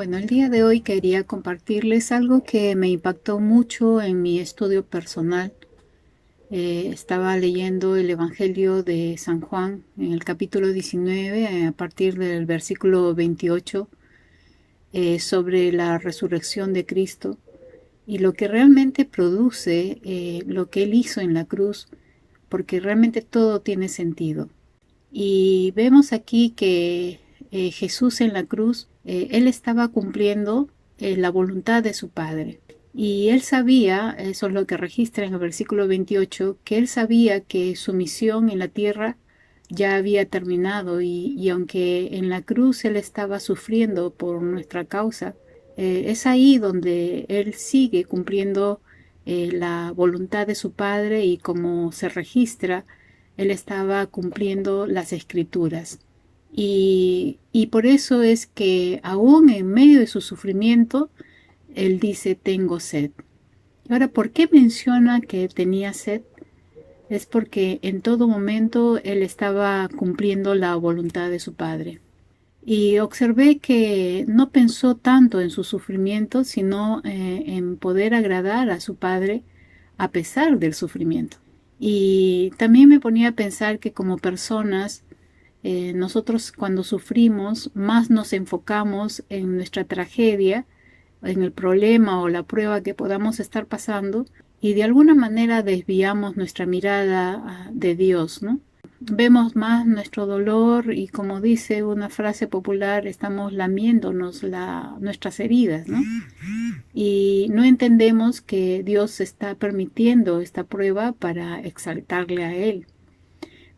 Bueno, el día de hoy quería compartirles algo que me impactó mucho en mi estudio personal. Estaba leyendo el Evangelio de San Juan en el capítulo 19, a partir del versículo 28, sobre la resurrección de Cristo y lo que realmente produce lo que Él hizo en la cruz, porque realmente todo tiene sentido. Y vemos aquí que Jesús en la cruz, Él estaba cumpliendo la voluntad de su Padre. Y Él sabía, eso es lo que registra en el versículo 28, que Él sabía que su misión en la tierra ya había terminado y aunque en la cruz Él estaba sufriendo por nuestra causa, es ahí donde Él sigue cumpliendo la voluntad de su Padre y como se registra, Él estaba cumpliendo las escrituras. Y por eso es que aún en medio de su sufrimiento, Él dice, tengo sed. Ahora, ¿por qué menciona que tenía sed? Es porque en todo momento Él estaba cumpliendo la voluntad de su Padre. Y observé que no pensó tanto en su sufrimiento, sino en poder agradar a su Padre a pesar del sufrimiento. Y también me ponía a pensar que como personas, nosotros cuando sufrimos, más nos enfocamos en nuestra tragedia, en el problema o la prueba que podamos estar pasando, y de alguna manera desviamos nuestra mirada de Dios, ¿no? Vemos más nuestro dolor y como dice una frase popular, estamos lamiéndonos nuestras heridas, ¿no? Y no entendemos que Dios está permitiendo esta prueba para exaltarle a Él.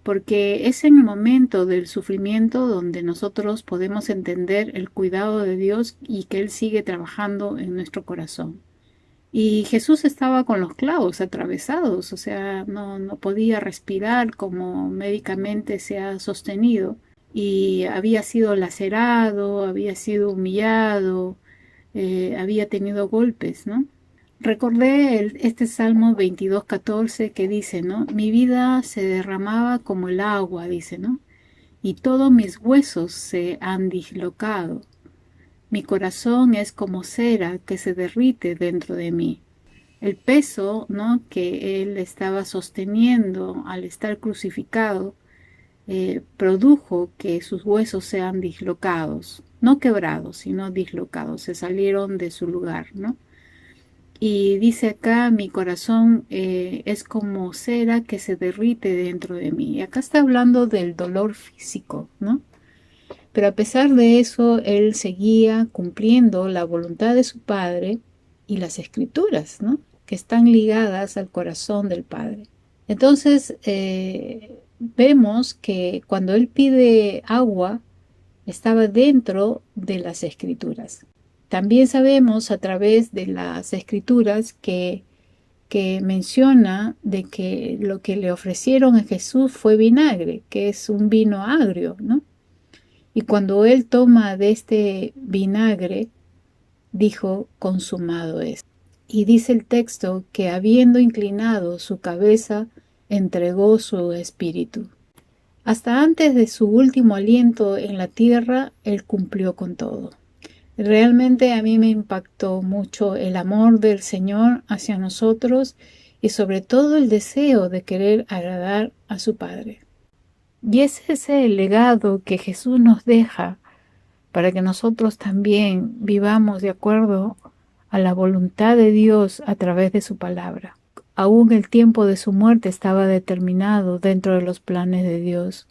Porque es en el momento del sufrimiento donde nosotros podemos entender el cuidado de Dios y que Él sigue trabajando en nuestro corazón. Y Jesús estaba con los clavos atravesados, o sea, no podía respirar como médicamente se ha sostenido. Y había sido lacerado, había sido humillado, había tenido golpes, ¿no? Recordé este Salmo 22:14 que dice, ¿no? Mi vida se derramaba como el agua, dice, ¿no? Y todos mis huesos se han dislocado. Mi corazón es como cera que se derrite dentro de mí. El peso, ¿no?, que él estaba sosteniendo al estar crucificado produjo que sus huesos sean dislocados, no quebrados, sino dislocados, se salieron de su lugar, ¿no? Y dice acá, mi corazón es como cera que se derrite dentro de mí. Y acá está hablando del dolor físico, ¿no? Pero a pesar de eso, él seguía cumpliendo la voluntad de su Padre y las escrituras, ¿no?, que están ligadas al corazón del Padre. Entonces, vemos que cuando él pide agua, estaba dentro de las escrituras. También sabemos a través de las escrituras que menciona de que lo que le ofrecieron a Jesús fue vinagre, que es un vino agrio, ¿no? Y cuando él toma de este vinagre, dijo, consumado es. Y dice el texto que habiendo inclinado su cabeza, entregó su espíritu. Hasta antes de su último aliento en la tierra, él cumplió con todo. Realmente a mí me impactó mucho el amor del Señor hacia nosotros y sobre todo el deseo de querer agradar a su Padre. Y ese es el legado que Jesús nos deja para que nosotros también vivamos de acuerdo a la voluntad de Dios a través de su palabra. Aún el tiempo de su muerte estaba determinado dentro de los planes de Dios,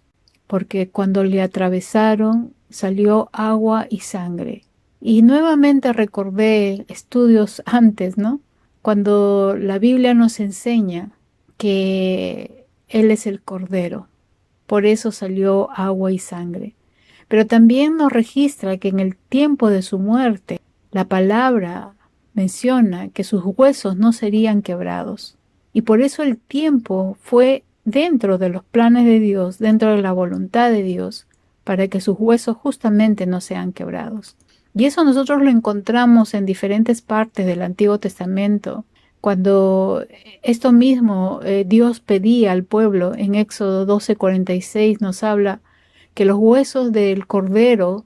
porque cuando le atravesaron salió agua y sangre. Y nuevamente recordé estudios antes, ¿no?, cuando la Biblia nos enseña que Él es el Cordero. Por eso salió agua y sangre. Pero también nos registra que en el tiempo de su muerte, la palabra menciona que sus huesos no serían quebrados. Y por eso el tiempo fue dentro de los planes de Dios, dentro de la voluntad de Dios, para que sus huesos justamente no sean quebrados. Y eso nosotros lo encontramos en diferentes partes del Antiguo Testamento. Cuando esto mismo Dios pedía al pueblo en Éxodo 12:46 nos habla que los huesos del cordero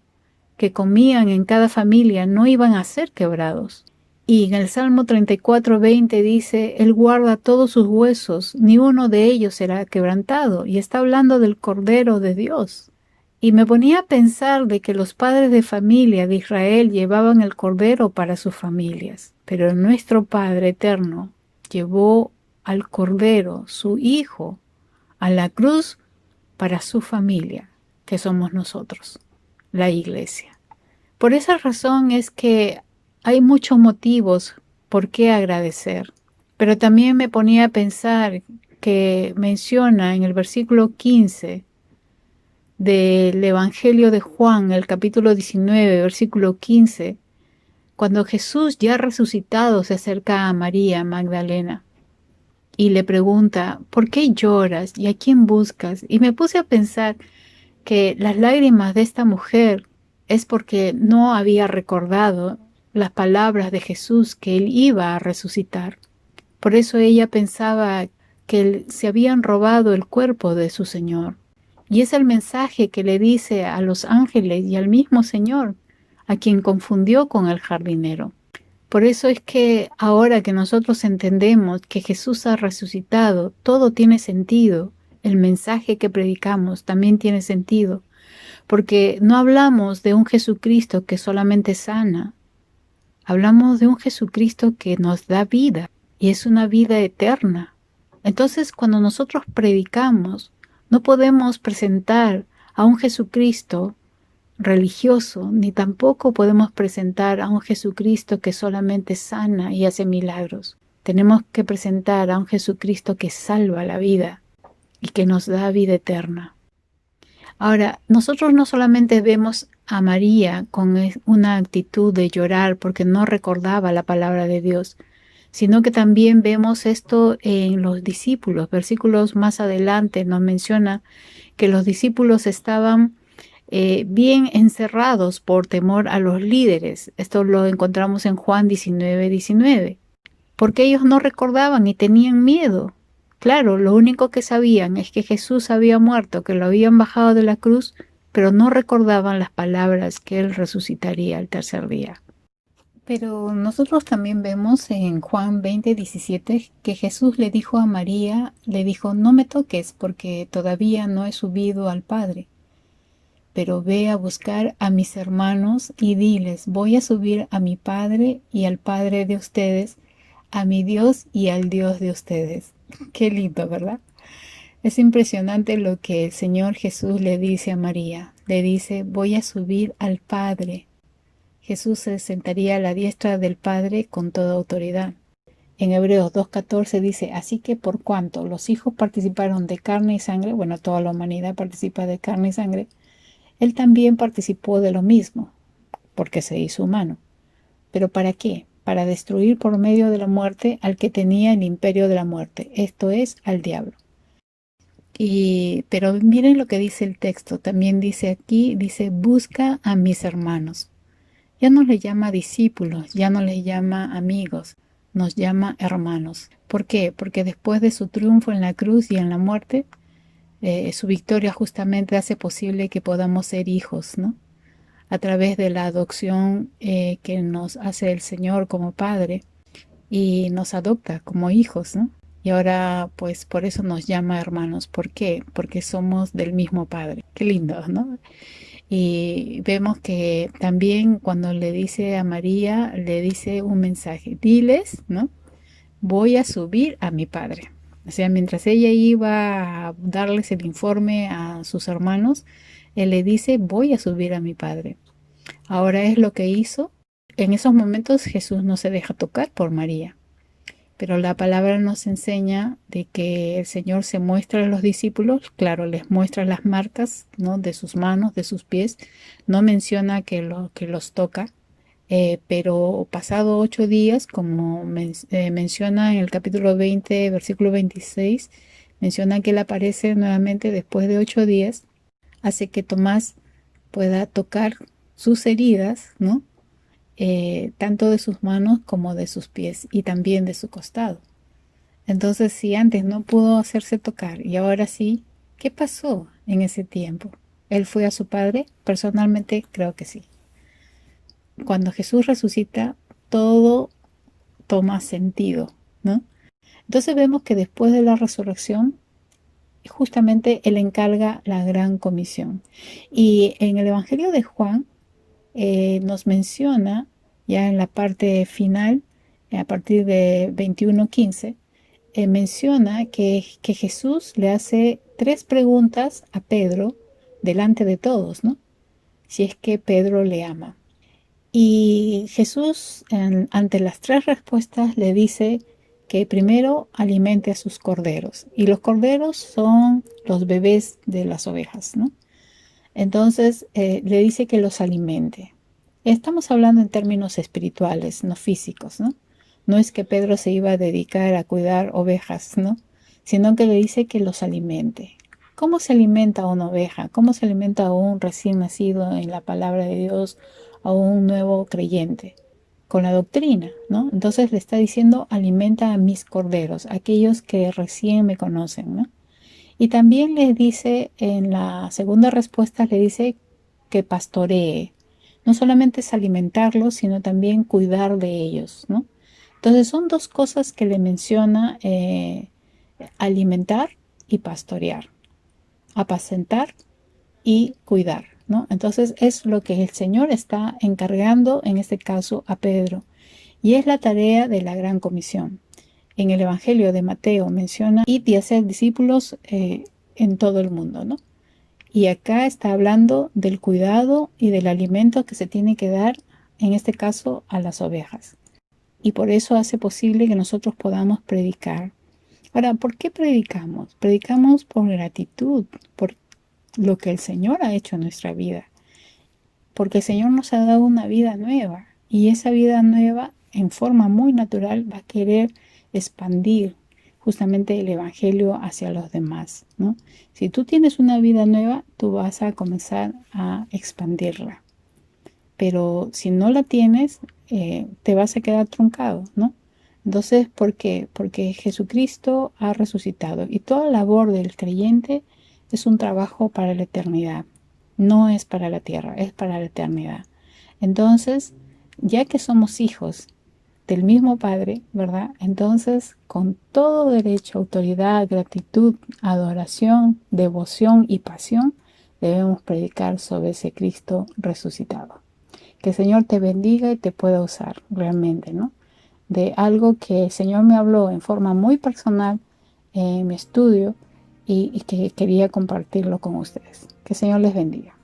que comían en cada familia no iban a ser quebrados. Y en el Salmo 34:20 dice, Él guarda todos sus huesos, ni uno de ellos será quebrantado. Y está hablando del Cordero de Dios. Y me ponía a pensar de que los padres de familia de Israel llevaban el Cordero para sus familias. Pero nuestro Padre eterno llevó al Cordero, su Hijo, a la cruz para su familia, que somos nosotros, la Iglesia. Por esa razón es que hay muchos motivos por qué agradecer. Pero también me ponía a pensar que menciona en el versículo 15 del Evangelio de Juan, el capítulo 19, versículo 15, cuando Jesús ya resucitado se acerca a María Magdalena y le pregunta, ¿por qué lloras y a quién buscas? Y me puse a pensar que las lágrimas de esta mujer es porque no había recordado las palabras de Jesús que él iba a resucitar. Por eso ella pensaba que se habían robado el cuerpo de su Señor. Y es el mensaje que le dice a los ángeles y al mismo Señor, a quien confundió con el jardinero. Por eso es que ahora que nosotros entendemos que Jesús ha resucitado, todo tiene sentido. El mensaje que predicamos también tiene sentido, porque no hablamos de un Jesucristo que solamente sana, hablamos de un Jesucristo que nos da vida y es una vida eterna. Entonces, cuando nosotros predicamos, no podemos presentar a un Jesucristo religioso, ni tampoco podemos presentar a un Jesucristo que solamente sana y hace milagros. Tenemos que presentar a un Jesucristo que salva la vida y que nos da vida eterna. Ahora, nosotros no solamente vemos a María con una actitud de llorar porque no recordaba la palabra de Dios, sino que también vemos esto en los discípulos. Versículos más adelante nos menciona que los discípulos estaban bien encerrados por temor a los líderes. Esto lo encontramos en Juan 19:19, porque ellos no recordaban y tenían miedo. Claro, lo único que sabían es que Jesús había muerto, que lo habían bajado de la cruz, pero no recordaban las palabras que Él resucitaría al tercer día. Pero nosotros también vemos en Juan 20:17 que Jesús le dijo a María, le dijo, no me toques porque todavía no he subido al Padre, pero ve a buscar a mis hermanos y diles, voy a subir a mi Padre y al Padre de ustedes, a mi Dios y al Dios de ustedes. Qué lindo, ¿verdad? Es impresionante lo que el Señor Jesús le dice a María. Le dice, voy a subir al Padre. Jesús se sentaría a la diestra del Padre con toda autoridad. En Hebreos 2:14 dice, así que por cuanto los hijos participaron de carne y sangre, bueno, toda la humanidad participa de carne y sangre, Él también participó de lo mismo, porque se hizo humano. ¿Pero para qué? Para destruir por medio de la muerte al que tenía el imperio de la muerte, esto es, al diablo. Pero miren lo que dice el texto, también dice aquí, dice, busca a mis hermanos. Ya no les llama discípulos, ya no les llama amigos, nos llama hermanos. ¿Por qué? Porque después de su triunfo en la cruz y en la muerte, su victoria justamente hace posible que podamos ser hijos, ¿no? A través de la adopción que nos hace el Señor como Padre y nos adopta como hijos, ¿no? Y ahora, pues, por eso nos llama hermanos. ¿Por qué? Porque somos del mismo Padre. Qué lindo, ¿no? Y vemos que también cuando le dice a María, le dice un mensaje. Diles, ¿no? Voy a subir a mi Padre. O sea, mientras ella iba a darles el informe a sus hermanos, él le dice, voy a subir a mi Padre. Ahora es lo que hizo. En esos momentos Jesús no se deja tocar por María. Pero la palabra nos enseña de que el Señor se muestra a los discípulos, claro, les muestra las marcas, ¿no? De sus manos, de sus pies. No menciona que los toca, pero pasado 8 días, como menciona en el capítulo 20, versículo 26, menciona que Él aparece nuevamente después de 8 días, hace que Tomás pueda tocar sus heridas, ¿no? Tanto de sus manos como de sus pies y también de su costado. Entonces, si antes no pudo hacerse tocar y ahora sí, ¿qué pasó en ese tiempo? ¿Él fue a su padre? Personalmente creo que sí. cuando Jesús resucita, todo toma sentido, ¿no? Entonces vemos que después de la resurrección, justamente Él encarga la gran comisión. Y en el Evangelio de Juan nos menciona, ya en la parte final, a partir de 21:15, menciona que Jesús le hace 3 preguntas a Pedro delante de todos, ¿no? Si es que Pedro le ama. Y Jesús, ante las 3 respuestas, le dice que primero alimente a sus corderos. Y los corderos son los bebés de las ovejas, ¿no? Entonces le dice que los alimente. Estamos hablando en términos espirituales, no físicos, ¿no? No es que Pedro se iba a dedicar a cuidar ovejas, ¿no? Sino que le dice que los alimente. ¿Cómo se alimenta una oveja? ¿Cómo se alimenta a un recién nacido en la palabra de Dios, a un nuevo creyente? Con la doctrina, ¿no? Entonces le está diciendo, alimenta a mis corderos, aquellos que recién me conocen, ¿no? Y también le dice, en la segunda respuesta, le dice que pastoree. No solamente es alimentarlos, sino también cuidar de ellos, ¿no? Entonces son 2 cosas que le menciona: alimentar y pastorear, apacentar y cuidar, ¿no? Entonces es lo que el Señor está encargando, en este caso, a Pedro. Y es la tarea de la gran comisión. En el Evangelio de Mateo menciona id y hacer discípulos en todo el mundo, ¿no? Y acá está hablando del cuidado y del alimento que se tiene que dar, en este caso, a las ovejas. Y por eso hace posible que nosotros podamos predicar. Ahora, ¿por qué predicamos? Predicamos por gratitud, por lo que el Señor ha hecho en nuestra vida. Porque el Señor nos ha dado una vida nueva. Y esa vida nueva, en forma muy natural, va a querer expandir justamente el Evangelio hacia los demás, ¿no? Si tú tienes una vida nueva, tú vas a comenzar a expandirla. Pero si no la tienes, te vas a quedar truncado, ¿no? Entonces, ¿por qué? Porque Jesucristo ha resucitado y toda labor del creyente es un trabajo para la eternidad. No es para la tierra, es para la eternidad. Entonces, ya que somos hijos del mismo Padre, ¿verdad? Entonces, con todo derecho, autoridad, gratitud, adoración, devoción y pasión, debemos predicar sobre ese Cristo resucitado. Que el Señor te bendiga y te pueda usar realmente, ¿no? De algo que el Señor me habló en forma muy personal en mi estudio y que quería compartirlo con ustedes. Que el Señor les bendiga.